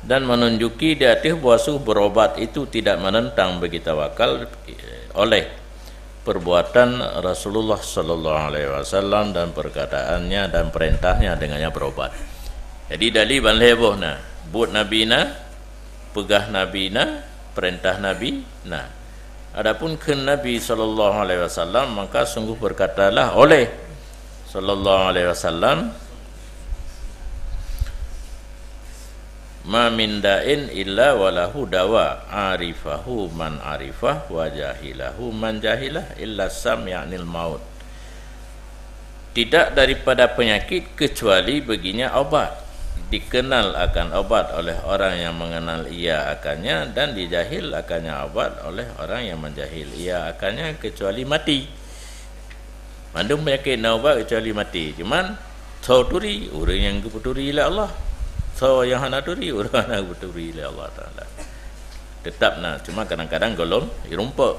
dan menunjuki di atas bahwa berobat itu tidak menentang bagi tawakal oleh perbuatan Rasulullah sallallahu alaihi wasallam dan perkataannya dan perintahnya dengannya berobat. Jadi dalil ban heboh nah, buat nabi na, pegah nabi na, perintah nabi nah. Adapun ke Nabi sallallahu alaihi wasallam maka sungguh berkatalah oleh sallallahu alaihi wasallam, ma min da'in illa walahu dawa arifahu man arifah wa jahilahu man jahilah illa sam ya'nil maut. Tidak daripada penyakit kecuali baginya obat. Dikenal akan obat oleh orang yang mengenal ia akannya, dan dijahil akannya obat oleh orang yang menjahil ia akannya, kecuali mati. Mandum penyakit na obat kecuali mati. Cuman tahu turi orang yang keputuri oleh Allah, tahu yang hana turi orang yang keputuri oleh Allah Taala. Tetap nah, cuma kadang-kadang golong rumput